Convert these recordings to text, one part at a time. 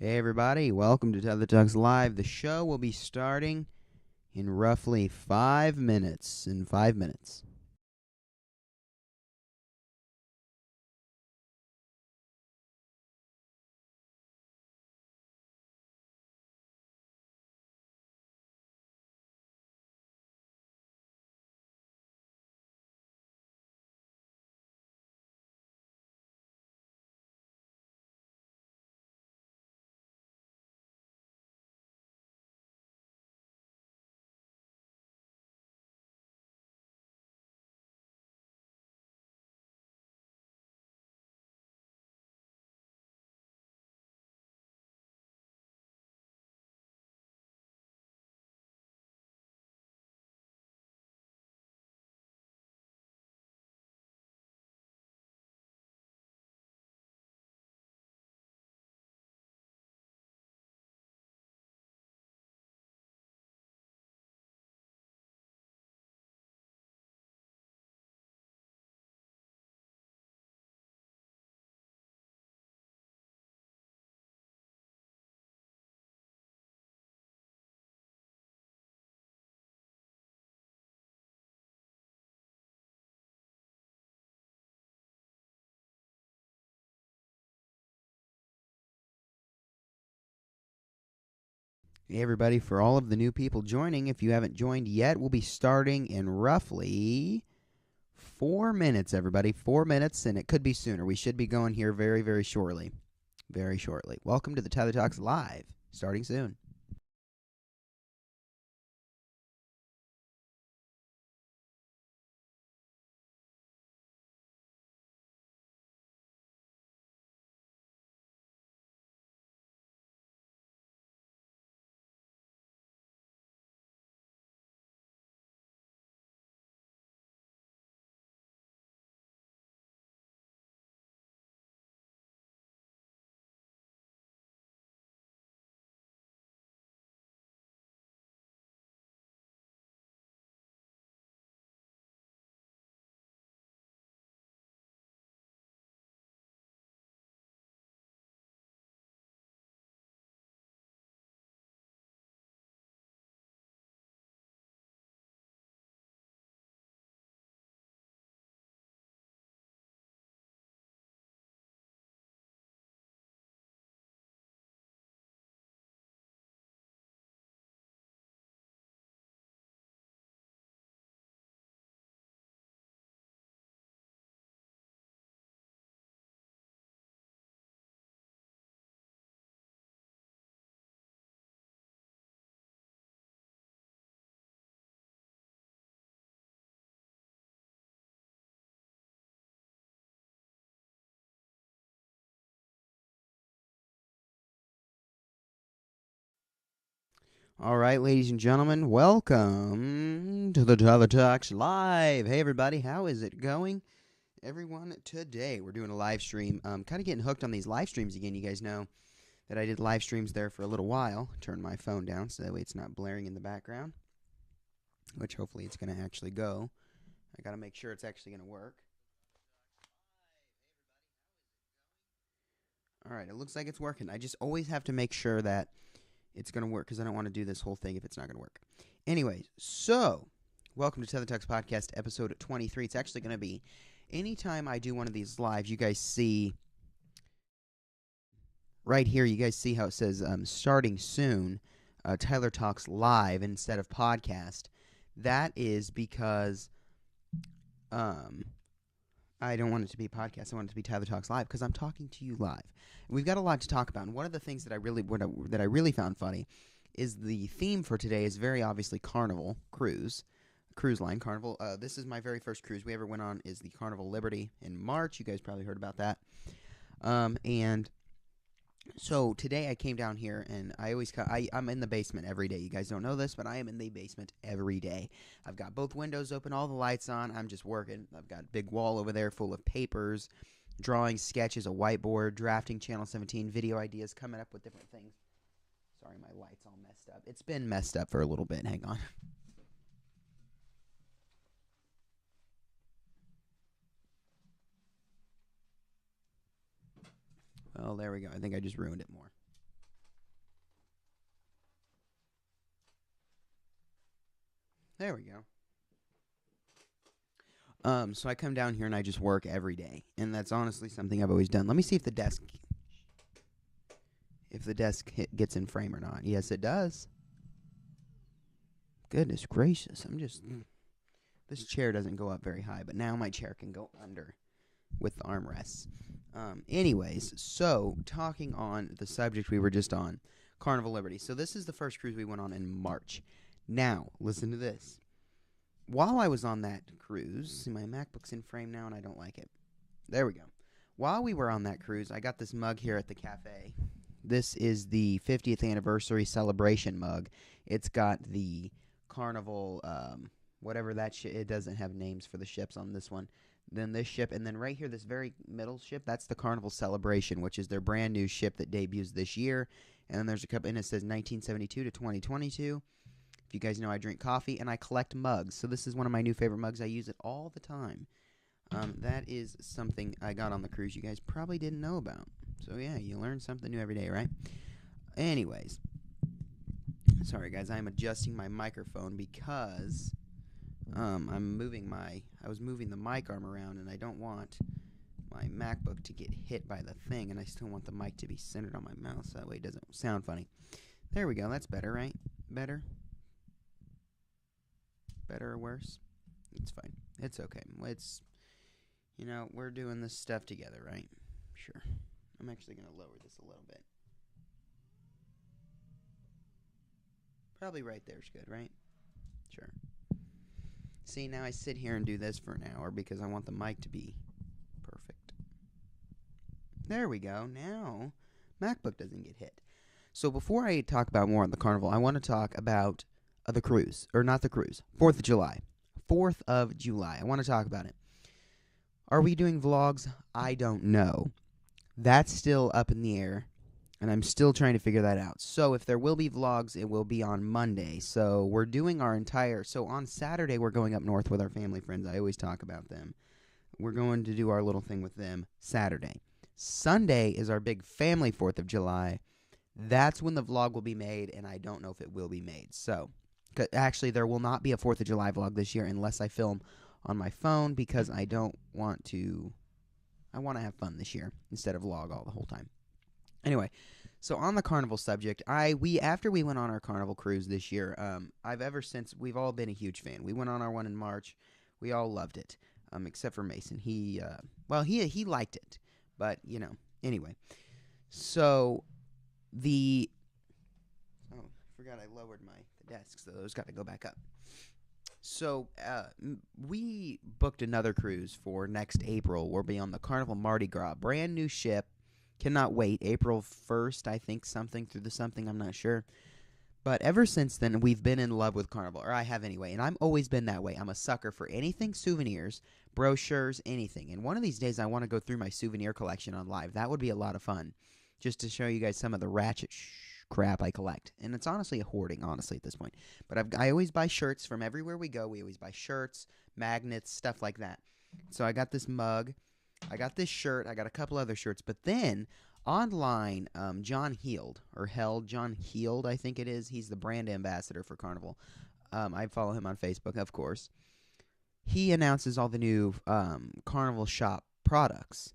Hey everybody, welcome to Tether Talks Live. The show will be starting in roughly 5 minutes. In 5 minutes. Hey everybody, for all of the new people joining, if you haven't joined yet, we'll be starting in roughly 4 minutes, everybody. 4 minutes, and it could be sooner. We should be going here very, very shortly. Very shortly. Welcome to the Tether Talks Live, starting soon. All right, ladies and gentlemen, welcome to the Tether Talks Live. Hey everybody, how is it going? Everyone, today we're doing a live stream. Kind of getting hooked on these live streams again. You guys know that I did live streams there for a little while. Turn my phone down so that way it's not blaring in the background, which hopefully it's going to actually go. I got to make sure it's actually going to work. All right, it looks like it's working. I just always have to make sure that it's going to work because I don't want to do this whole thing if it's not going to work. Anyways, so welcome to Tether Talks Podcast, episode 23. It's actually going to be anytime I do one of these lives, you guys see right here, you guys see how it says starting soon, Tyler Talks Live instead of podcast. That is because um, I don't want it to be a podcast. I want it to be Tyler Talks Live because I'm talking to you live. We've got a lot to talk about, and one of the things that I really found funny is the theme for today is very obviously Carnival cruise line Carnival. This is my very first cruise we ever went on. Is the Carnival Liberty in March. You guys probably heard about that. And so today I came down here, and I'm in the basement every day. You guys don't know this, but I am in the basement every day. I've got both windows open, all the lights on. I'm just working. I've got a big wall over there full of papers, drawings, sketches, a whiteboard, drafting Channel 17, video ideas, coming up with different things. Sorry, my light's all messed up. It's been messed up for a little bit. Hang on. Well, there we go. I think I just ruined it more. There we go. So I come down here and I just work every day, and that's honestly something I've always done. Let me see if the desk gets in frame or not. Yes, it does. Goodness gracious, this chair doesn't go up very high, but now my chair can go under with the armrests. Anyways, so talking on the subject we were just on, Carnival Liberty. So this is the first cruise we went on in March. Now, listen to this. While I was on that cruise, see, my MacBook's in frame now and I don't like it. There we go. While we were on that cruise, I got this mug here at the cafe. This is the 50th anniversary celebration mug. It's got the Carnival, whatever that ship, it doesn't have names for the ships on this one. Then this ship, and then right here, this very middle ship, that's the Carnival Celebration, which is their brand new ship that debuts this year. And then there's a cup, and it says 1972 to 2022. If you guys know, I drink coffee, and I collect mugs. So this is one of my new favorite mugs. I use it all the time. That is something I got on the cruise you guys probably didn't know about. So yeah, you learn something new every day, right? Anyways. Sorry, guys. I'm adjusting my microphone because I was moving the mic arm around, and I don't want my MacBook to get hit by the thing, and I still want the mic to be centered on my mouth so that way it doesn't sound funny. There we go. That's better, right? Better? Better or worse? It's fine. It's okay. It's, we're doing this stuff together, right? Sure. I'm actually going to lower this a little bit. Probably right there's good, right? Sure. See, now I sit here and do this for an hour because I want the mic to be perfect. There we go. Now, MacBook doesn't get hit. So before I talk about more on the Carnival, I want to talk about the cruise. Or not the cruise. 4th of July. 4th of July. I want to talk about it. Are we doing vlogs? I don't know. That's still up in the air, and I'm still trying to figure that out. So if there will be vlogs, it will be on Monday. So we're doing so on Saturday, we're going up north with our family friends. I always talk about them. We're going to do our little thing with them Saturday. Sunday is our big family 4th of July. That's when the vlog will be made, and I don't know if it will be made. So, actually, there will not be a 4th of July vlog this year unless I film on my phone because I want to have fun this year instead of vlog all the whole time. Anyway, so on the Carnival subject, after we went on our Carnival cruise this year, we've all been a huge fan. We went on our one in March. We all loved it, except for Mason. He liked it, but anyway. So I forgot I lowered the desk, so those got to go back up. So we booked another cruise for next April. We'll be on the Carnival Mardi Gras, brand new ship. Cannot wait. April 1st, I think, I'm not sure. But ever since then, we've been in love with Carnival, or I have anyway, and I've always been that way. I'm a sucker for anything souvenirs, brochures, anything. And one of these days, I want to go through my souvenir collection on live. That would be a lot of fun, just to show you guys some of the ratchet crap I collect. And it's honestly a hoarding, at this point. But I always buy shirts from everywhere we go. We always buy shirts, magnets, stuff like that. So I got this mug. I got this shirt. I got a couple other shirts. But then, online, John Heald, I think it is. He's the brand ambassador for Carnival. I follow him on Facebook, of course. He announces all the new Carnival shop products.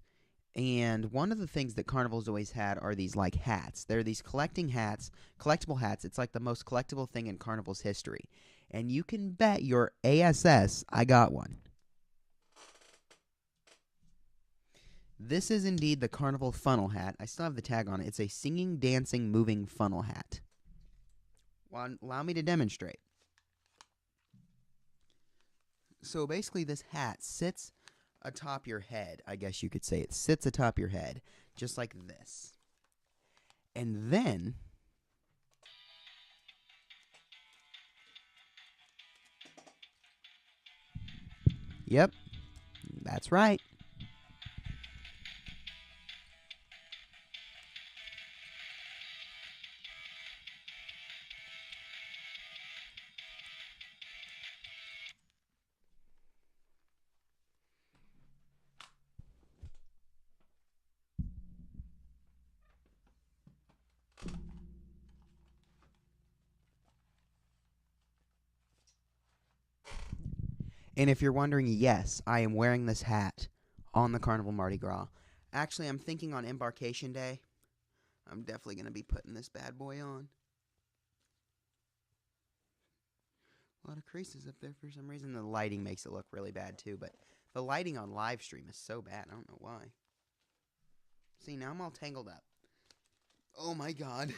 And one of the things that Carnival's always had are these, hats. They're these collectible hats. It's like the most collectible thing in Carnival's history. And you can bet your ASS I got one. This is indeed the Carnival funnel hat. I still have the tag on it. It's a singing, dancing, moving funnel hat. Well, allow me to demonstrate. So basically this hat sits atop your head, I guess you could say. It sits atop your head, just like this. And then yep, that's right. And if you're wondering, yes, I am wearing this hat on the Carnival Mardi Gras. Actually, I'm thinking on Embarkation Day, I'm definitely going to be putting this bad boy on. A lot of creases up there for some reason. The lighting makes it look really bad too, but the lighting on live stream is so bad. I don't know why. See, now I'm all tangled up. Oh my god.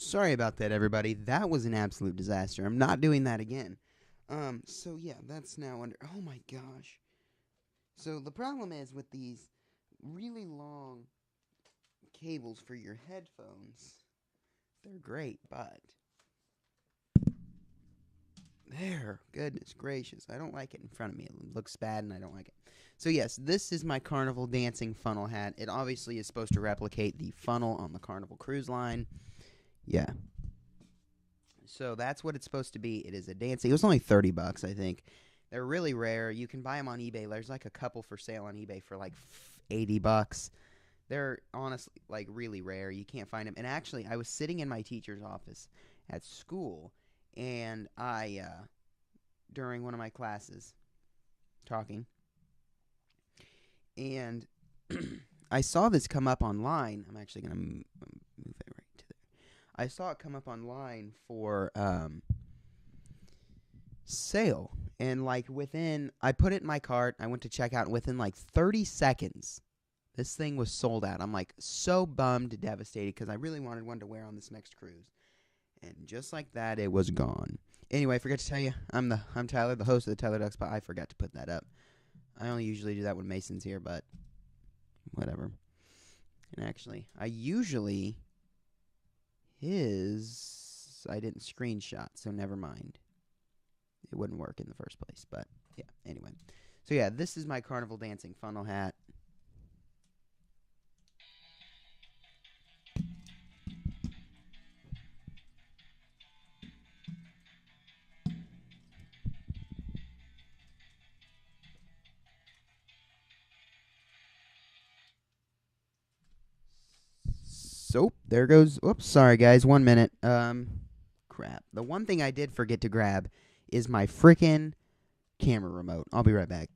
Sorry about that, everybody. That was an absolute disaster. I'm not doing that again. So yeah, that's now under. Oh my gosh. So the problem is with these really long cables for your headphones, they're great, but there, goodness gracious, I don't like it in front of me. It looks bad, and I don't like it. So yes, this is my Carnival dancing funnel hat. It obviously is supposed to replicate the funnel on the Carnival Cruise Line. Yeah. So that's what it's supposed to be. It is a dancing. It was only $30, I think. They're really rare. You can buy them on eBay. There's like a couple for sale on eBay for like $80. They're honestly like really rare. You can't find them. And actually, I was sitting in my teacher's office at school, and I during one of my classes talking, and I saw this come up online. I'm actually gonna move it right to there. I saw it come up online for sale, and like I put it in my cart. I went to check out, and within like 30 seconds, this thing was sold out. I'm like so bummed, devastated, because I really wanted one to wear on this next cruise. And just like that, it was gone. Anyway, I forgot to tell you, I'm Tyler, the host of the Tyler Ducks, but I forgot to put that up. I only usually do that when Mason's here, but whatever. And actually, I didn't screenshot, so never mind. It wouldn't work in the first place, but yeah, anyway. So yeah, this is my Carnival dancing funnel hat. So there goes. Oops, sorry guys. 1 minute. Crap. The one thing I did forget to grab is my frickin' camera remote. I'll be right back.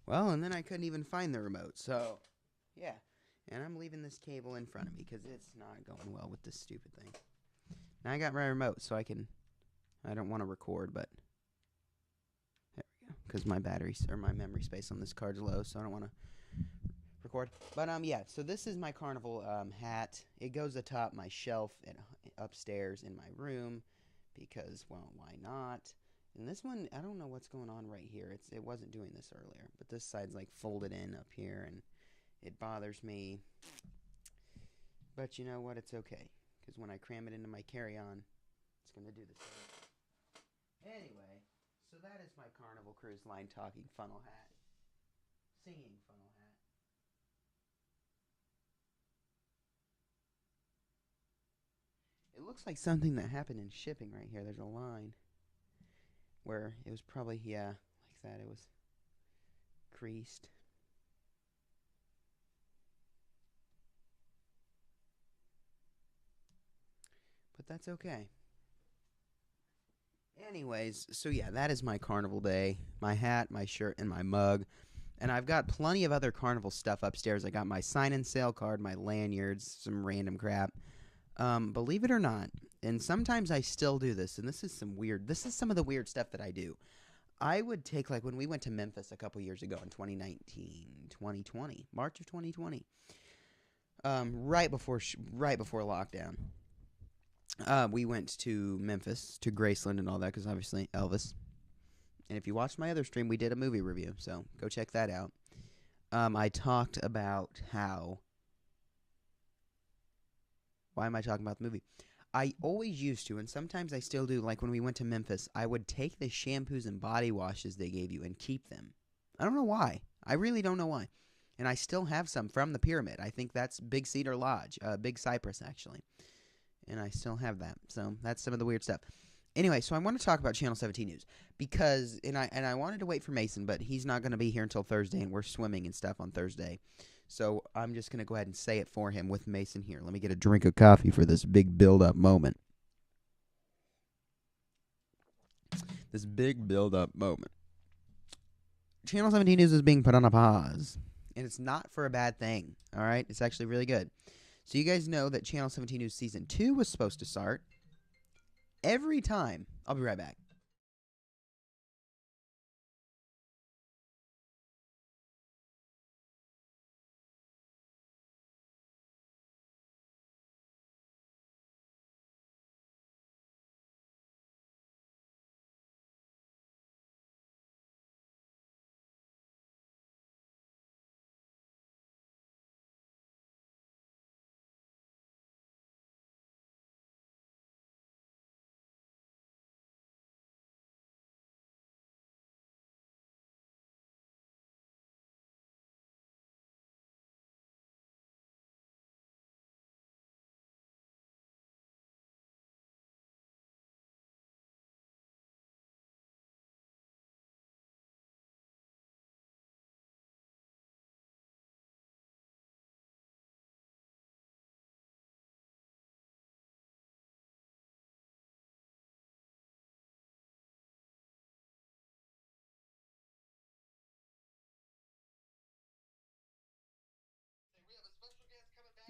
Well, and then I couldn't even find the remote. So, yeah. And I'm leaving this cable in front of me because it's not going well with this stupid thing. Now I got my remote, so I don't want to record, but there we go. Because my my memory space on this card's low, so I don't want to record. But yeah. So this is my Carnival hat. It goes atop my shelf upstairs in my room because, well, why not? And this one, I don't know what's going on right here. It wasn't doing this earlier, but this side's like folded in up here, and It bothers me. But you know what? It's okay. Because when I cram it into my carry-on, it's going to do the same. Anyway, so that is my Carnival Cruise Line talking funnel hat. Singing funnel hat. It looks like something that happened in shipping right here. There's a line where it was probably, yeah, like that. It was creased. But that's okay. Anyways, so yeah, that is my Carnival day. My hat, my shirt, and my mug. And I've got plenty of other Carnival stuff upstairs. I got my sign-in sale card, my lanyards, some random crap. Believe it or not, and sometimes I still do this, and this is some of the weird stuff that I do. I would take, like, when we went to Memphis a couple years ago in 2020, March of 2020, right before lockdown. We went to Memphis, to Graceland and all that, because obviously Elvis. And if you watched my other stream, we did a movie review, so go check that out. I talked about how... Why am I talking about the movie? I always used to, and sometimes I still do, like when we went to Memphis, I would take the shampoos and body washes they gave you and keep them. I don't know why. I really don't know why. And I still have some from the Pyramid. I think that's Big Cedar Lodge, Big Cypress, actually. And I still have that. So that's some of the weird stuff. Anyway, so I want to talk about Channel 17 News. Because, and I wanted to wait for Mason, but he's not going to be here until Thursday, and we're swimming and stuff on Thursday. So I'm just going to go ahead and say it for him with Mason here. Let me get a drink of coffee for this big build-up moment. This big build-up moment. Channel 17 News is being put on a pause. And it's not for a bad thing, all right? It's actually really good. So you guys know that Channel 17 News Season 2 was supposed to start. Every time. I'll be right back.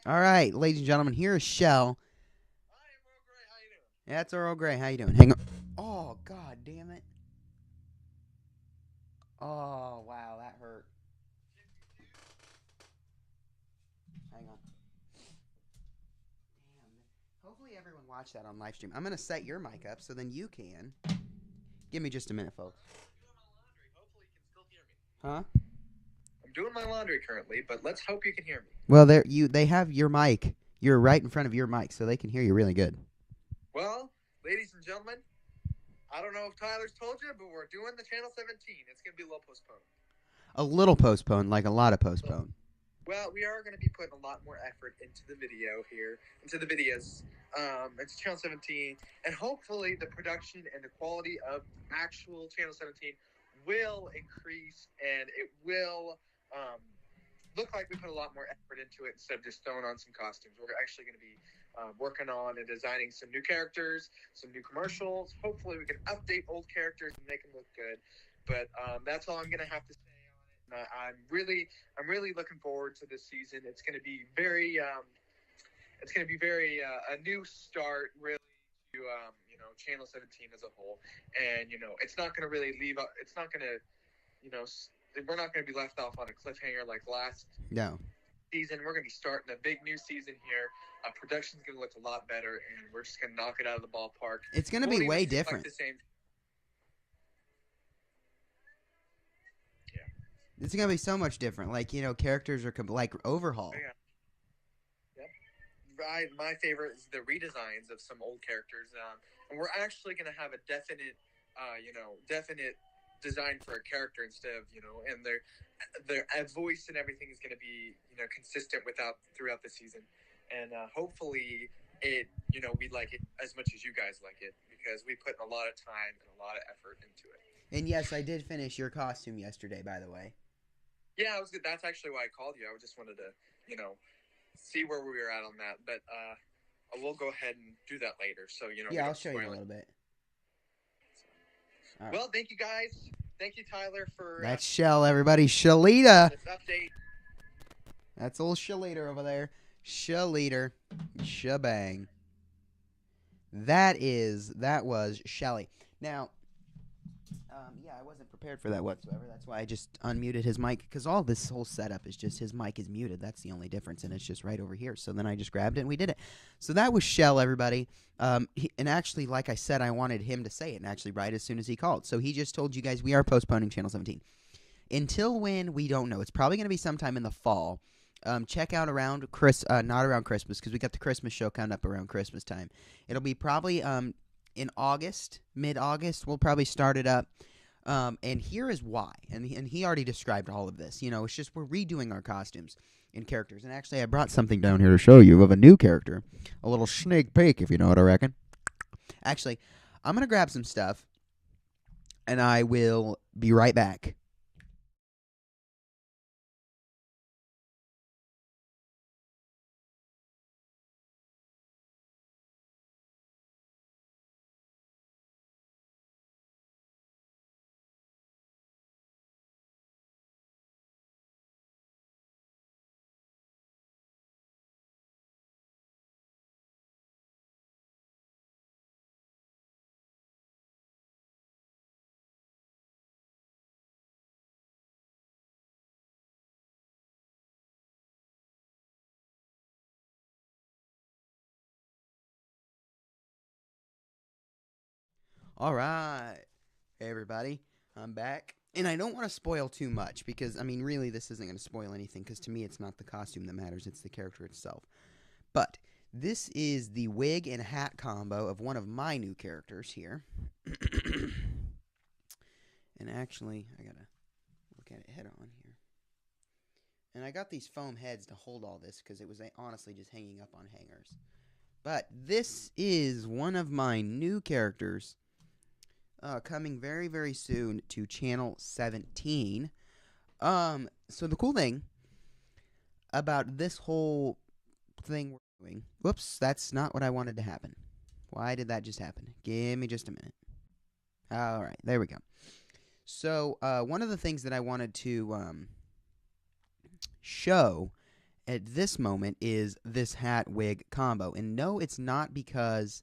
All right, ladies and gentlemen, here is Shell. Hi, I'm Earl Grey. How you doing? Yeah, that's Earl Grey. How you doing? Hang on. Oh, God damn it. Oh, wow, that hurt. Hang on. Damn. Hopefully everyone watched that on live stream. I'm going to set your mic up so then you can. Give me just a minute, folks. I'm doing my laundry. Hopefully you can still hear me. Huh? I'm doing my laundry currently, but let's hope you can hear me. Well, they have your mic. You're right in front of your mic, so they can hear you really good. Well, ladies and gentlemen, I don't know if Tyler's told you, but we're doing the Channel 17. It's going to be a little postponed. A little postponed, like a lot of postponed. Well, we are going to be putting a lot more effort into the video here, into the videos. It's Channel 17, and hopefully the production and the quality of actual Channel 17 will increase, and it will look like we put a lot more effort into it instead of just throwing on some costumes. We're actually going to be working on and designing some new characters, some new commercials. Hopefully we can update old characters and make them look good. But that's all I'm going to have to say on it. I'm really looking forward to this season. It's going to be very a new start, really, to Channel 17 as a whole. And it's not going to really leave. It's not going to, we're not going to be left off on a cliffhanger like last season. We're going to be starting a big new season here. Production's going to look a lot better, and we're just going to knock it out of the ballpark. It's going to be way different. Like the same. It's gonna be so much different. Like, you know, characters are like overhaul. Yeah. My favorite is the redesigns of some old characters, and we're actually going to have a definite, definite design for a character instead of and their voice and everything is going to be consistent throughout the season, and hopefully we like it as much as you guys like it because we put a lot of time and a lot of effort into it. And yes, I did finish your costume yesterday, by the way. Yeah, I was good. That's actually why I called you. I just wanted to see where we were at on that, but we'll go ahead and do that later. So yeah, I'll show you a little bit. Right. Well, thank you guys. Thank you, Tyler, for that's Shell, everybody. Shalita. This update. That's old Shalita over there. Shalita, shabang. That was Shelly. Now, yeah, I wasn't prepared for that whatsoever. That's why I just unmuted his mic, because all this whole setup is just his mic is muted. That's the only difference, and it's just right over here. So then I just grabbed it, and we did it. So that was Shell, everybody. And actually, like I said, I wanted him to say it, and actually right as soon as he called. So he just told you guys we are postponing Channel 17. Until when, we don't know. It's probably going to be sometime in the fall. Check out around not around Christmas, because we got the Christmas show coming up around Christmas time. It'll be probably in August, mid-August. We'll probably start it up. And here is why. And he already described all of this. You know, it's just we're redoing our costumes and characters. And actually, I brought something down here to show you of a new character. A little sneak peek, if you know what I reckon. Actually, I'm going to grab some stuff, and I will be right back. All right. Hey, everybody. I'm back. And I don't want to spoil too much because, I mean, really, this isn't going to spoil anything because to me, it's not the costume that matters. It's the character itself. But this is the wig and hat combo of one of my new characters here. And actually, I got to look at it head on here. And I got these foam heads to hold all this because it was honestly just hanging up on hangers. But this is one of my new characters coming very, very soon to Channel 17. So the cool thing about this whole thing we're doing... Whoops, that's not what I wanted to happen. Why did that just happen? Give me just a minute. All right, there we go. So one of the things that I wanted to show at this moment is this hat wig combo. And no, it's not because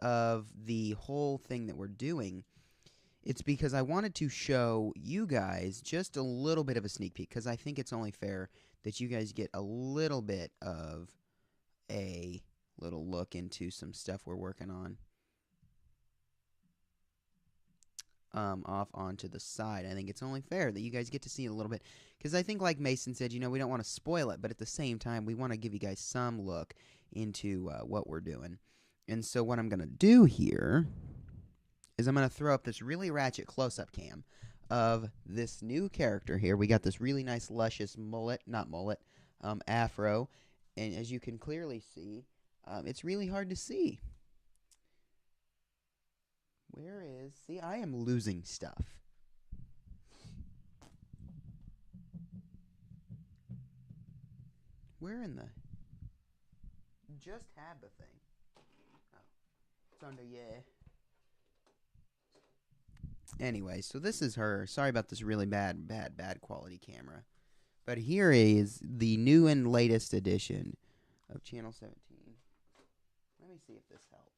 of the whole thing that we're doing. It's because I wanted to show you guys just a little bit of a sneak peek, because I think it's only fair that you guys get a little bit of a little look into some stuff we're working on. Off onto the side. I think it's only fair that you guys get to see it a little bit, because I think, like Mason said, you know, we don't want to spoil it, but at the same time, we want to give you guys some look into what we're doing. And so what I'm going to do here is I'm going to throw up this really ratchet close-up cam of this new character here. We got this really nice, luscious afro, and as you can clearly see, it's really hard to see. Where is... See, I am losing stuff. Where in the... Just had the thing. Oh. It's under, yeah. Anyway, so this is her. Sorry about this really bad quality camera. But here is the new and latest edition of Channel 17. Let me see if this helps.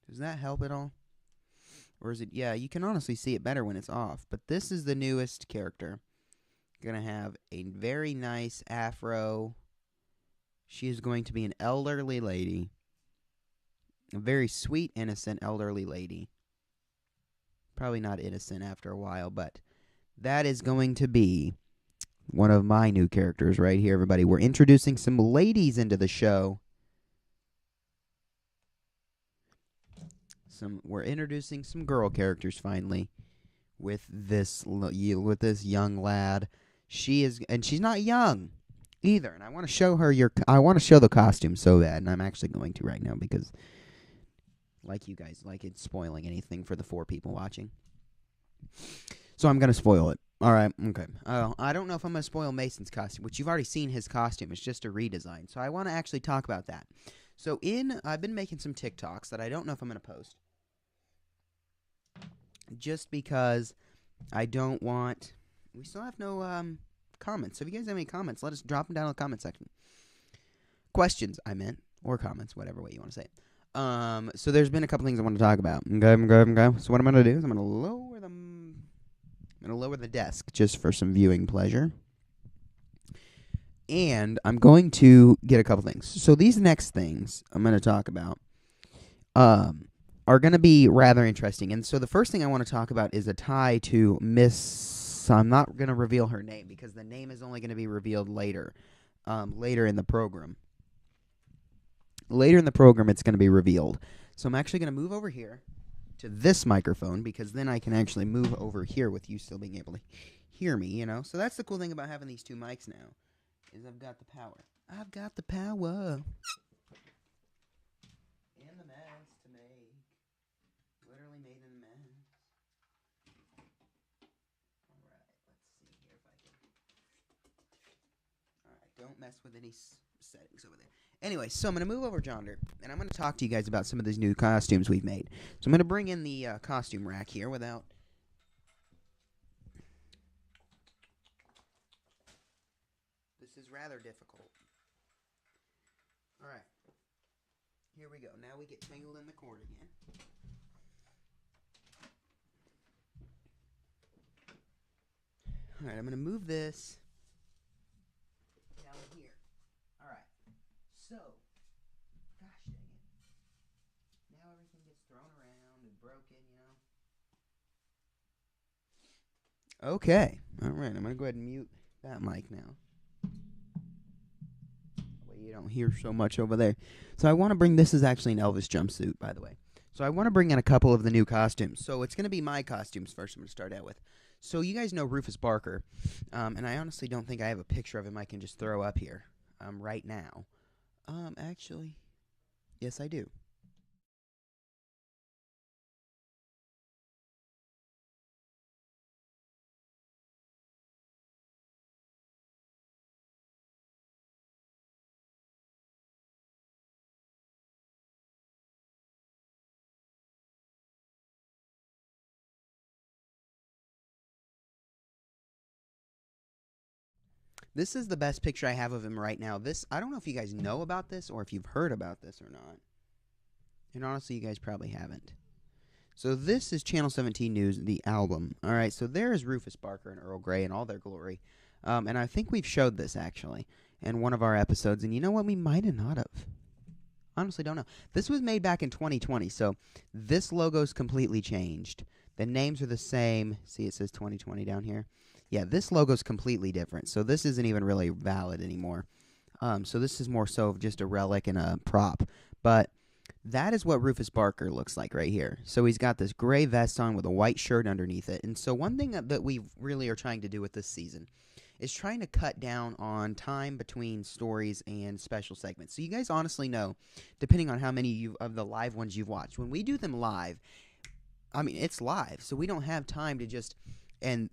Does that help at all? Or is it... Yeah, you can honestly see it better when it's off. But this is the newest character. Gonna have a very nice afro. She is going to be an elderly lady. A very sweet, innocent elderly lady. Probably not innocent after a while, but that is going to be one of my new characters right here, everybody. We're introducing some ladies into the show. We're introducing some girl characters finally with this young lad. She's not young either, and I want to show her I want to show the costume so bad, and I'm actually going to right now because, like you guys, like it's spoiling anything for the 4 people watching. So I'm gonna spoil it. All right, okay. I don't know if I'm gonna spoil Mason's costume, which you've already seen his costume. It's just a redesign. So I want to actually talk about that. So I've been making some TikToks that I don't know if I'm gonna post, just because I don't want. We still have no comments. So if you guys have any comments, let us drop them down in the comment section. Questions, I meant, or comments, whatever way you want to say it. So there's been a couple things I want to talk about. Okay. So what I'm gonna do is I'm gonna lower the desk just for some viewing pleasure. And I'm going to get a couple things. So these next things I'm going to talk about are going to be rather interesting. And so the first thing I want to talk about is a tie to Miss... I'm not going to reveal her name because the name is only going to be revealed later. Later in the program. Later in the program, it's going to be revealed. So I'm actually going to move over here to this microphone because then I can actually move over here with you still being able to hear me, you know? So that's the cool thing about having these 2 mics now. Is I've got the power. I've got the power. And the mask to make. Literally made in a mask. Alright, let's see here if I can. Alright, don't mess with any settings over there. Anyway, so I'm going to move over yonder, and I'm going to talk to you guys about some of these new costumes we've made. So I'm going to bring in the costume rack here without... This is rather difficult. Alright. Here we go. Now we get tangled in the cord again. Alright, I'm going to move this down here. Alright. So, gosh dang it. Now everything gets thrown around and broken, you know? Okay. Alright, I'm going to go ahead and mute that mic now. You don't hear so much over there. So I want to bring, this is actually an Elvis jumpsuit, by the way. So I want to bring in a couple of the new costumes. So it's going to be my costumes first I'm going to start out with. So you guys know Rufus Barker, and I honestly don't think I have a picture of him I can just throw up here right now. Actually, yes I do. This is the best picture I have of him right now. I don't know if you guys know about this or if you've heard about this or not. And honestly, you guys probably haven't. So this is Channel 17 News, the album. All right, so there is Rufus Barker and Earl Grey in all their glory. And I think we've showed this, actually, in one of our episodes. And you know what? We might have not have. Honestly, don't know. This was made back in 2020, so this logo's completely changed. The names are the same. See, it says 2020 down here. Yeah, this logo's completely different, so this isn't even really valid anymore. So this is more so just a relic and a prop. But that is what Rufus Barker looks like right here. So he's got this gray vest on with a white shirt underneath it. And so one thing that we really are trying to do with this season is trying to cut down on time between stories and special segments. So you guys honestly know, depending on how many of the live ones you've watched, when we do them live, I mean, it's live, so we don't have time to just... And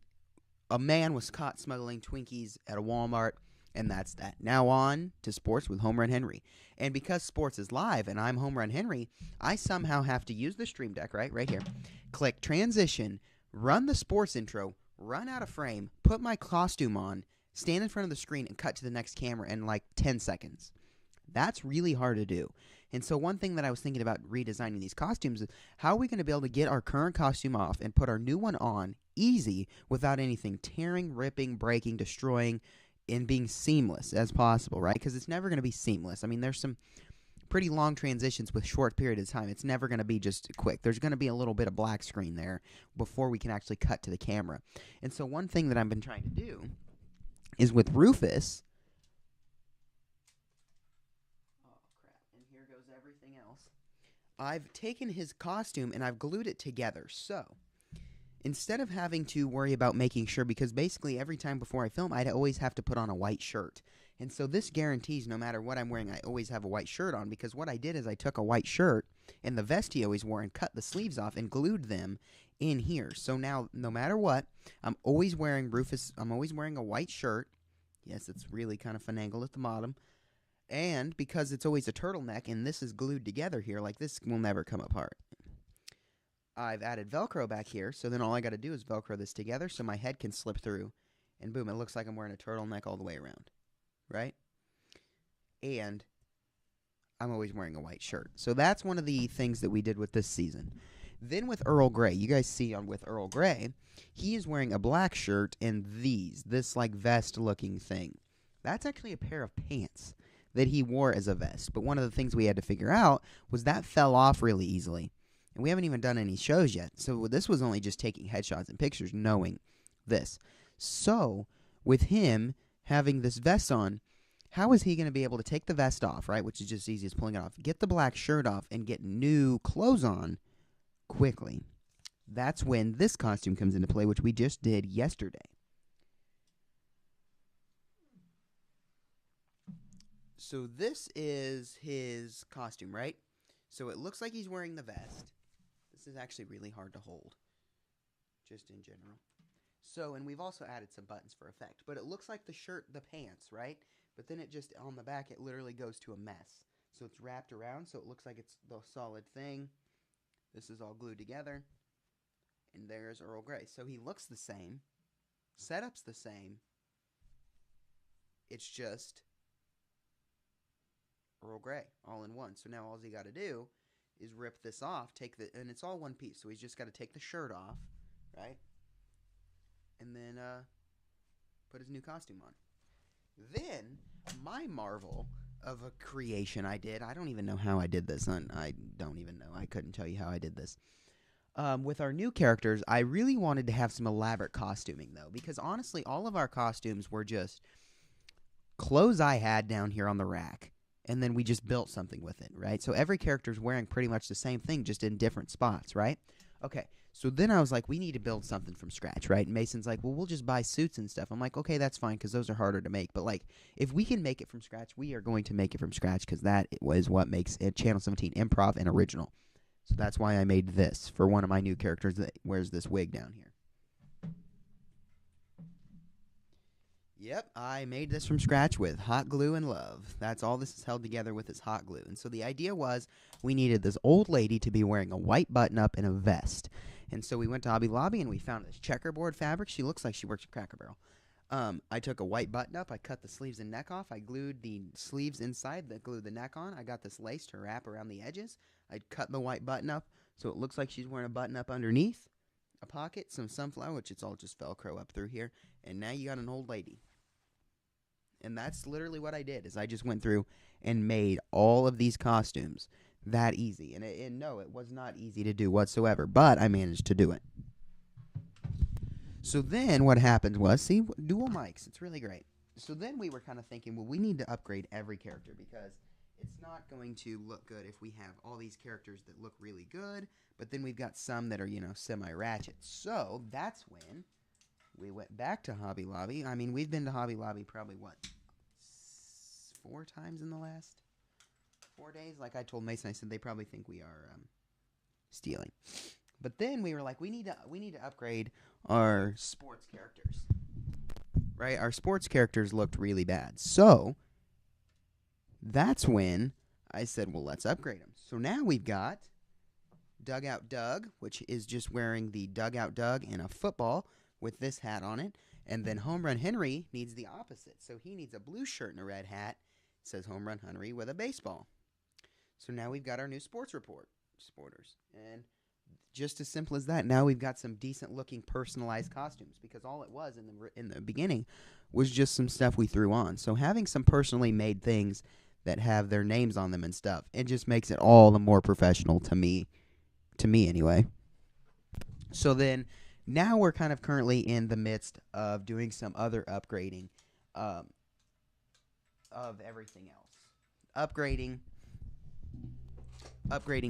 a man was caught smuggling Twinkies at a Walmart, and that's that. Now on to sports with Homer and Henry. And because sports is live and I'm Homer and Henry, I somehow have to use the Stream Deck, right here, click transition, run the sports intro, run out of frame, put my costume on, stand in front of the screen, and cut to the next camera in like 10 seconds. That's really hard to do. And so one thing that I was thinking about redesigning these costumes is how are we going to be able to get our current costume off and put our new one on easy without anything tearing, ripping, breaking, destroying, in being seamless as possible, right? Because it's never going to be seamless. I mean, there's some pretty long transitions with short period of time. It's never going to be just quick. There's going to be a little bit of black screen there before we can actually cut to the camera. And so one thing that I've been trying to do is with Rufus. Oh, crap. And here goes everything else. I've taken his costume and I've glued it together. So instead of having to worry about making sure, because basically every time before I film, I'd always have to put on a white shirt. And so this guarantees no matter what I'm wearing, I always have a white shirt on, because what I did is I took a white shirt and the vest he always wore and cut the sleeves off and glued them in here. So now, no matter what, I'm always wearing I'm always wearing a white shirt. Yes, it's really kind of finagled at the bottom. And because it's always a turtleneck and this is glued together here, like this will never come apart. I've added Velcro back here, so then all I got to do is Velcro this together so my head can slip through, and boom, it looks like I'm wearing a turtleneck all the way around, right? And I'm always wearing a white shirt. So that's one of the things that we did with this season. Then with Earl Grey, you guys see with Earl Grey, he is wearing a black shirt and this like vest-looking thing. That's actually a pair of pants that he wore as a vest, but one of the things we had to figure out was that fell off really easily. And we haven't even done any shows yet. So this was only just taking headshots and pictures knowing this. So with him having this vest on, how is he going to be able to take the vest off, right, which is just easy as pulling it off, get the black shirt off, and get new clothes on quickly? That's when this costume comes into play, which we just did yesterday. So this is his costume, right? So it looks like he's wearing the vest. This is actually really hard to hold, just in general. So, and we've also added some buttons for effect. But it looks like the shirt, the pants, right? But then it just, on the back, it literally goes to a mess. So it's wrapped around, so it looks like it's the solid thing. This is all glued together. And there's Earl Grey. So he looks the same. Setup's the same. It's just Earl Grey, all in one. So now all he got to do is rip this off, and it's all one piece. So he's just got to take the shirt off, right? And then put his new costume on. Then my marvel of a creation I did. I don't even know how I did this. I don't even know. I couldn't tell you how I did this. With our new characters, I really wanted to have some elaborate costuming, though, because honestly, all of our costumes were just clothes I had down here on the rack. And then we just built something with it, right? So every character's wearing pretty much the same thing, just in different spots, right? Okay, so then I was like, we need to build something from scratch, right? And Mason's like, well, we'll just buy suits and stuff. I'm like, okay, that's fine, because those are harder to make. But, like, if we can make it from scratch, we are going to make it from scratch, because that was what makes it Channel 17 improv and original. So that's why I made this for one of my new characters that wears this wig down here. Yep, I made this from scratch with hot glue and love. That's all this is held together with is hot glue. And so the idea was we needed this old lady to be wearing a white button-up and a vest. And so we went to Hobby Lobby and we found this checkerboard fabric. She looks like she works at Cracker Barrel. I took a white button-up. I cut the sleeves and neck off. I glued the sleeves inside that glued the neck on. I got this lace to wrap around the edges. I cut the white button-up so it looks like she's wearing a button-up underneath, a pocket, some sunflower, which it's all just Velcro up through here. And now you got an old lady. And that's literally what I did, is I just went through and made all of these costumes that easy. And no, it was not easy to do whatsoever, but I managed to do it. So then what happened was, see, dual mics, it's really great. So then we were kind of thinking, well, we need to upgrade every character, because it's not going to look good if we have all these characters that look really good, but then we've got some that are, semi-ratchet. So that's when we went back to Hobby Lobby. I mean, we've been to Hobby Lobby probably, 4 times in the last 4 days? Like I told Mason, I said they probably think we are stealing. But then we were like, we need to upgrade our sports characters. Right? Our sports characters looked really bad. So that's when I said, well, let's upgrade them. So now we've got Dugout Doug, which is just wearing the Dugout Doug and a football with this hat on it. And then Home Run Henry needs the opposite. So he needs a blue shirt and a red hat. It says Home Run Henry with a baseball. So now we've got our new sports report, sporters. And just as simple as that. Now we've got some decent looking personalized costumes, because all it was in the beginning was just some stuff we threw on. So having some personally made things that have their names on them and stuff, it just makes it all the more professional to me anyway. So then now we're kind of currently in the midst of doing some other upgrading of everything else. Upgrading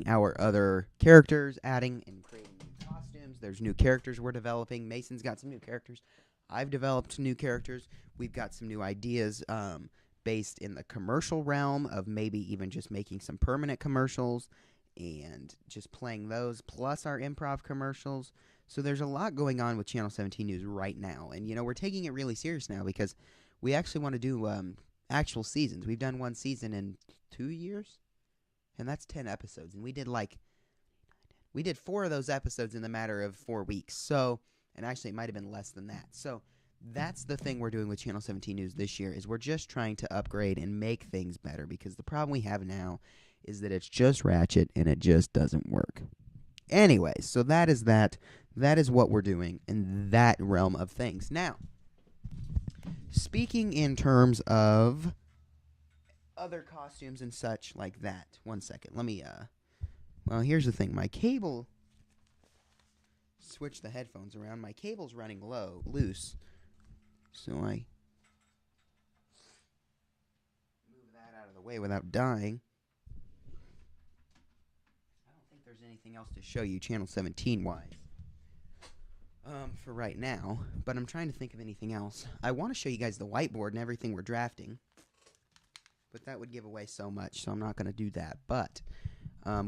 our other characters, adding and creating new costumes. There's new characters we're developing. Mason's got some new characters. I've developed new characters. We've got some new ideas based in the commercial realm of maybe even just making some permanent commercials and just playing those, plus our improv commercials. So there's a lot going on with Channel 17 News right now. And, we're taking it really serious now because we actually want to do actual seasons. We've done one season in 2 years, and that's 10 episodes. And we did 4 of those episodes in the matter of 4 weeks. So, and actually it might have been less than that. So that's the thing we're doing with Channel 17 News this year, is we're just trying to upgrade and make things better, because the problem we have now is that it's just ratchet and it just doesn't work. Anyway, so that is that. That is what we're doing in that realm of things. Now, speaking in terms of other costumes and such like that. One second. Let me, well, here's the thing. My cable, switch the headphones around. My cable's running loose. So I move that out of the way without dying. I don't think there's anything else to show you Channel 17-wise. For right now, but I'm trying to think of anything else. I want to show you guys the whiteboard and everything we're drafting, but that would give away so much, so I'm not going to do that. But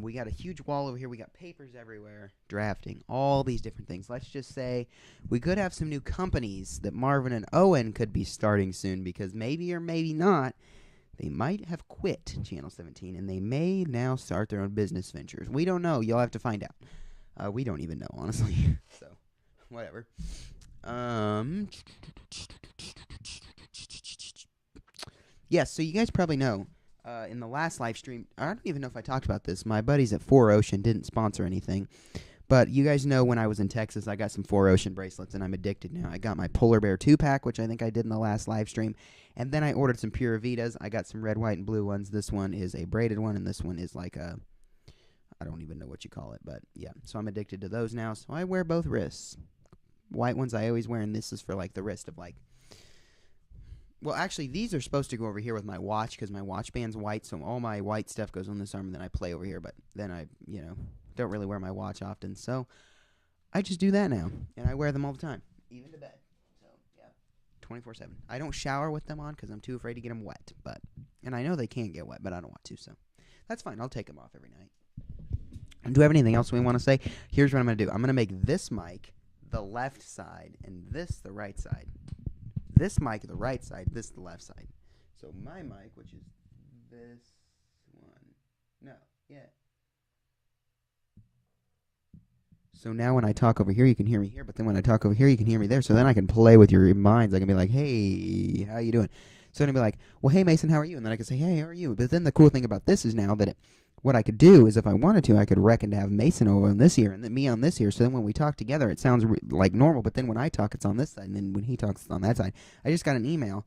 we got a huge wall over here. We got papers everywhere, drafting, all these different things. Let's just say we could have some new companies that Marvin and Owen could be starting soon, because maybe or maybe not, they might have quit Channel 17, and they may now start their own business ventures. We don't know. You'll have to find out. We don't even know, honestly. So, whatever. Yes, so you guys probably know, in the last live stream, I don't even know if I talked about this. My buddies at 4Ocean didn't sponsor anything. But you guys know when I was in Texas, I got some 4Ocean bracelets, and I'm addicted now. I got my Polar Bear 2-pack, which I think I did in the last live stream. And then I ordered some Pura Vidas. I got some red, white, and blue ones. This one is a braided one, and this one is like a, I don't even know what you call it. But, yeah, so I'm addicted to those now. So I wear both wrists. White ones I always wear, and this is for, like, the wrist of, like, well, actually, these are supposed to go over here with my watch, because my watch band's white, so all my white stuff goes on this arm, and then I play over here. But then I, don't really wear my watch often, so I just do that now, and I wear them all the time, even to bed. So, yeah, 24/7. I don't shower with them on because I'm too afraid to get them wet, and I know they can't get wet, but I don't want to, so that's fine. I'll take them off every night. And do we have anything else we want to say? Here's what I'm going to do. I'm going to make this mic the left side, and this the right side. This mic the right side, this the left side. So my mic, which is this one, So now when I talk over here, you can hear me here, but then when I talk over here, you can hear me there. So then I can play with your minds. I can be like, hey, how you doing? So then I'll be like, well, hey, Mason, how are you? And then I can say, hey, how are you? But then the cool thing about this is now that what I could do is if I wanted to, I could reckon to have Mason over on this ear and then me on this ear. So then when we talk together, it sounds like normal. But then when I talk, it's on this side. And then when he talks, it's on that side. I just got an email,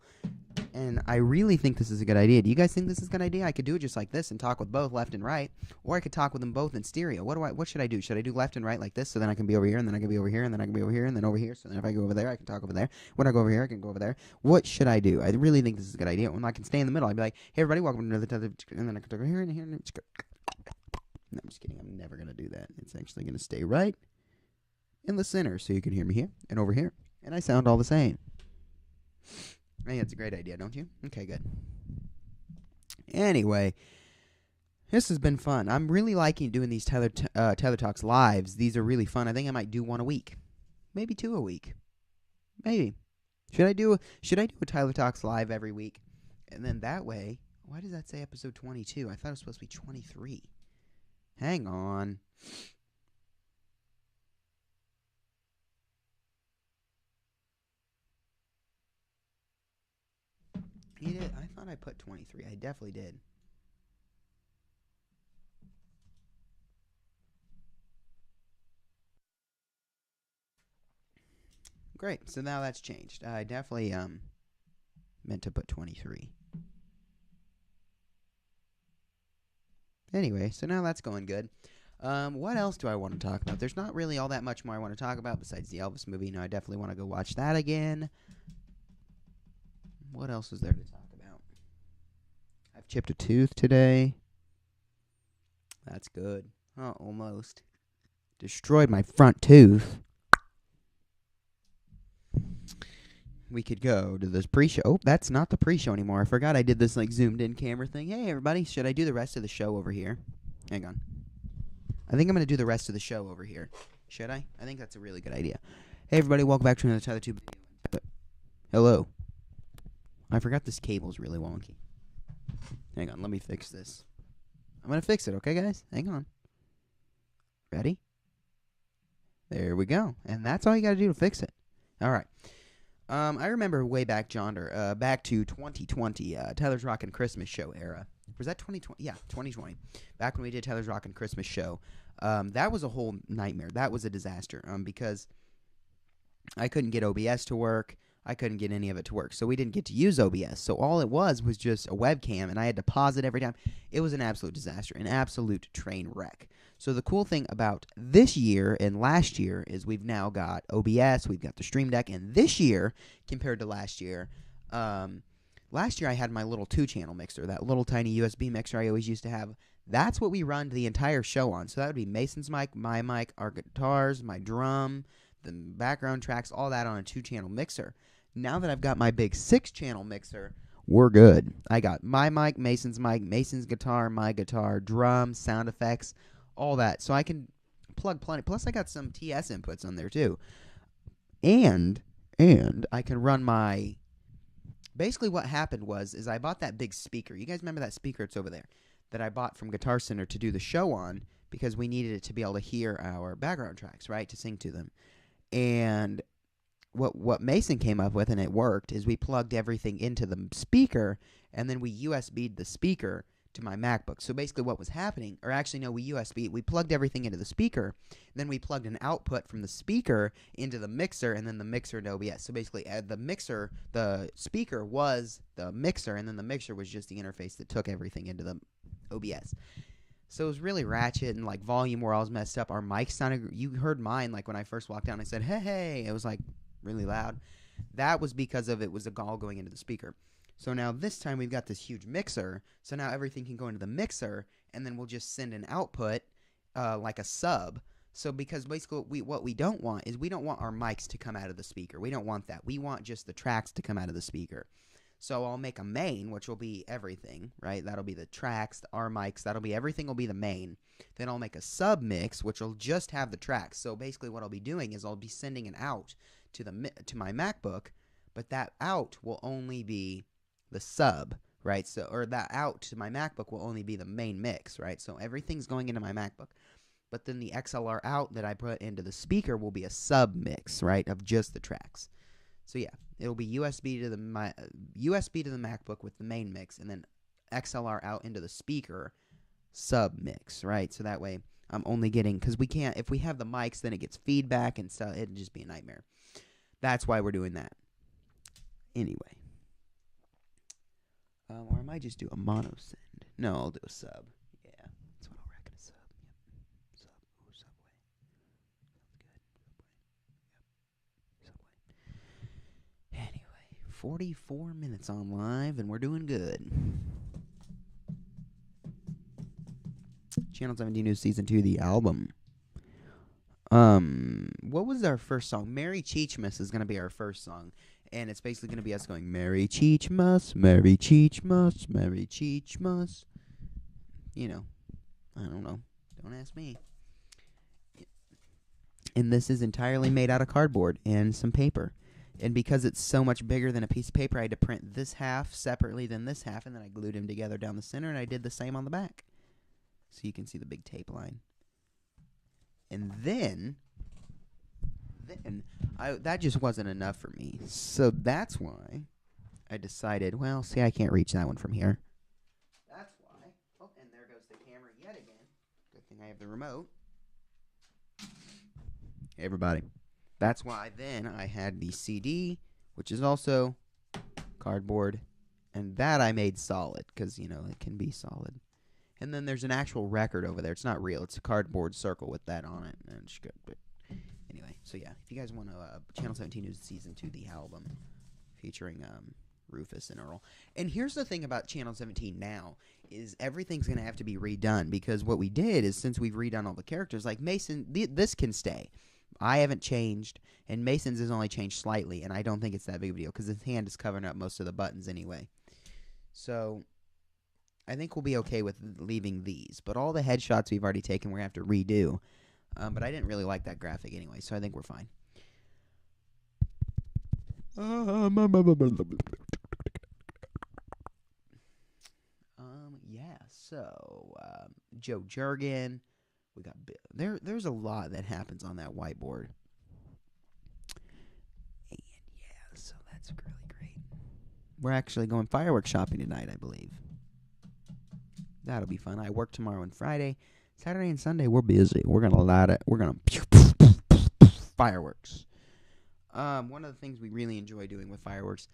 and I really think this is a good idea. Do you guys think this is a good idea? I could do it just like this and talk with both left and right. Or I could talk with them both in stereo. What should I do? Should I do left and right like this so then I can be over here, and then I can be over here, and then I can be over here, and then over here? So then if I go over there, I can talk over there. When I go over here, I can go over there. What should I do? I really think this is a good idea. When I can stay in the middle, I'd be like, hey, everybody, welcome to another, and then I can talk over here and here, and just go. No, I'm just kidding. I'm never going to do that. It's actually going to stay right in the center so you can hear me here and over here. And I sound all the same. I think it's a great idea, don't you? Okay, good. Anyway, this has been fun. I'm really liking doing these Tether Talks lives. These are really fun. I think I might do one a week. Maybe 2 a week. Maybe. Should I do a Tyler Talks live every week? And then that way, why does that say episode 22? I thought it was supposed to be 23. Hang on. You did? I thought I put 23. I definitely did. great. So now that's changed. I definitely meant to put 23. Anyway, so now that's going good. What else do I want to talk about? There's not really all that much more I want to talk about besides the Elvis movie. I definitely want to go watch that again. What else is there to talk about? I've chipped a tooth today. That's good. Oh, almost. Destroyed my front tooth. We could go to this pre-show. Oh, that's not the pre-show anymore. I forgot I did this like zoomed-in camera thing. Hey, everybody, should I do the rest of the show over here? Hang on. I think I'm going to do the rest of the show over here. Should I? I think that's a really good idea. Hey, everybody, welcome back to another Tyler Tube video. Hello. I forgot this cable's really wonky. Hang on, let me fix this. I'm going to fix it, okay, guys? Hang on. Ready? There we go. And that's all you got to do to fix it. All right. I remember way back, Jonder, back to 2020, Tyler's Rockin' Christmas Show era. Was that 2020? Yeah, 2020. Back when we did Tyler's Rockin' Christmas Show. That was a whole nightmare. That was a disaster because I couldn't get OBS to work. I couldn't get any of it to work. So we didn't get to use OBS. So all it was just a webcam, and I had to pause it every time. It was an absolute disaster, an absolute train wreck. So the cool thing about this year and last year is we've now got OBS, we've got the Stream Deck, and this year, compared to last year I had my little 2-channel mixer, that little tiny USB mixer I always used to have. That's what we run the entire show on. So that would be Mason's mic, my mic, our guitars, my drum, the background tracks, all that on a 2-channel mixer. Now that I've got my big 6-channel mixer, we're good. I got my mic, Mason's guitar, my guitar, drum, sound effects, all that. So I can plug plenty. Plus, I got some TS inputs on there, too. And I can run my... Basically, what happened is I bought that big speaker. You guys remember that speaker? It's over there. That I bought from Guitar Center to do the show on because we needed it to be able to hear our background tracks, right? To sing to them. And what Mason came up with, and it worked, is we plugged everything into the speaker, and then we USB'd the speaker to my MacBook. So basically what was happening, or actually no, we plugged everything into the speaker, then we plugged an output from the speaker into the mixer, and then the mixer into OBS. So basically the speaker was the mixer, and then the mixer was just the interface that took everything into the OBS. So it was really ratchet, and like volume were all messed up. Our mic sounded, you heard mine, like when I first walked down, I said, hey, it was like really loud. That was because it was all going into the speaker. So now this time we've got this huge mixer, so now everything can go into the mixer, and then we'll just send an output like a sub. So because basically what we don't want is we don't want our mics to come out of the speaker. We don't want that. We want just the tracks to come out of the speaker. So I'll make a main, which will be everything, right? That'll be the tracks, our mics, that'll be everything will be the main. Then I'll make a sub mix, which will just have the tracks. So basically what I'll be doing is I'll be sending an out to my MacBook, but that out will only be the sub, right? So, or that out to my MacBook will only be the main mix, right? So everything's going into my MacBook. But then the XLR out that I put into the speaker will be a sub mix, right, of just the tracks. So yeah, it'll be USB to the MacBook with the main mix, and then XLR out into the speaker sub mix, right? So that way I'm only getting, because we can't, if we have the mics, then it gets feedback and stuff. It'd just be a nightmare. That's why we're doing that. Anyway. Or I might just do a mono send. No, I'll do a sub. Yeah, that's what I'll reckon a sub. Yep. Sub. Ooh, Subway. Sounds good. Subway. Anyway, 44 minutes on live, and we're doing good. Channel 17 News Season 2, the album. What was our first song? Merry Cheechmas is going to be our first song. And it's basically going to be us going, Merry Cheechmas, Merry Cheechmas, Merry Cheechmas. You know, I don't know. Don't ask me. And this is entirely made out of cardboard and some paper. And because it's so much bigger than a piece of paper, I had to print this half separately than this half, and then I glued them together down the center, and I did the same on the back. So you can see the big tape line. And then that just wasn't enough for me. So that's why I decided, well, see, I can't reach that one from here. That's why. Oh, and there goes the camera yet again. Good thing I have the remote. Hey, everybody. That's why then I had the CD, which is also cardboard, and that I made solid because, you know, it can be solid. And then there's an actual record over there. It's not real. It's a cardboard circle with that on it. And it's good. But anyway, so yeah, if you guys want to, Channel 17 is Season 2, the album, featuring Rufus and Earl. And here's the thing about Channel 17 now, is everything's going to have to be redone, because what we did is, since we've redone all the characters, like Mason, this can stay. I haven't changed, and Mason's has only changed slightly, and I don't think it's that big of a deal, because his hand is covering up most of the buttons anyway. So I think we'll be okay with leaving these. But all the headshots we've already taken, we're going to have to redo. But I didn't really like that graphic anyway, so I think we're fine. Yeah, so Joe Jurgen. We got there's a lot that happens on that whiteboard. And yeah, so that's really great. We're actually going fireworks shopping tonight, I believe. That'll be fun. I work tomorrow and Friday. Saturday and Sunday we're busy. We're gonna light it. We're gonna fireworks. One of the things we really enjoy doing with fireworks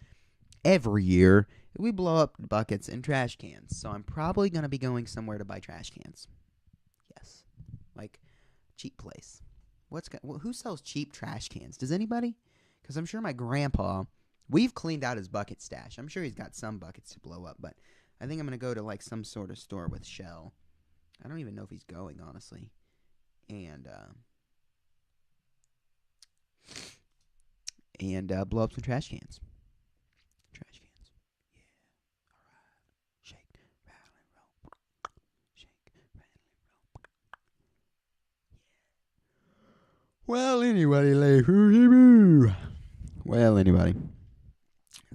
every year, we blow up buckets and trash cans. So I'm probably gonna be going somewhere to buy trash cans. Yes. Like, cheap place. Who sells cheap trash cans? Does anybody? Because I'm sure my grandpa, we've cleaned out his bucket stash. I'm sure he's got some buckets to blow up, but I think I'm going to go to, like, some sort of store with Shell. I don't even know if he's going, honestly. And blow up some trash cans. Trash cans. Yeah. All right. Shake, rattle, and roll. Shake, rattle, and roll. Well, anybody,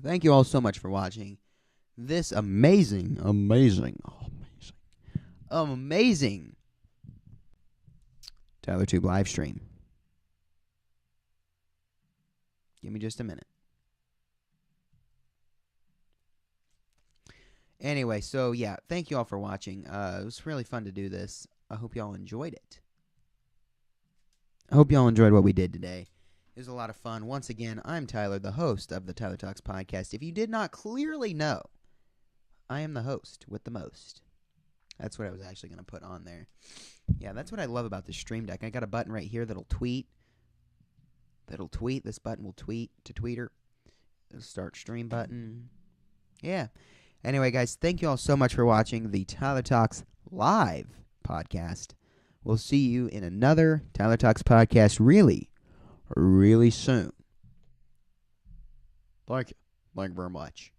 thank you all so much for watching this amazing TylerTube live stream. Give me just a minute. Anyway, so yeah, thank you all for watching. It was really fun to do this. I hope y'all enjoyed it. I hope y'all enjoyed what we did today. It was a lot of fun. Once again, I'm Tyler, the host of the Tyler Talks podcast. If you did not clearly know, I am the host with the most. That's what I was actually going to put on there. Yeah, that's what I love about the Stream Deck. I got a button right here that'll tweet. This button will tweet to Tweeter. It'll start stream button. Yeah. Anyway, guys, thank you all so much for watching the Tyler Talks live podcast. We'll see you in another Tyler Talks podcast really, really soon. Thank you. Thank you very much.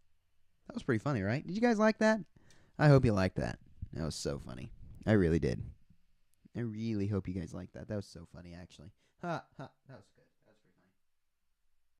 That was pretty funny, right? Did you guys like that? I hope you liked that. That was so funny. I really did. I really hope you guys liked that. That was so funny, actually. That was good.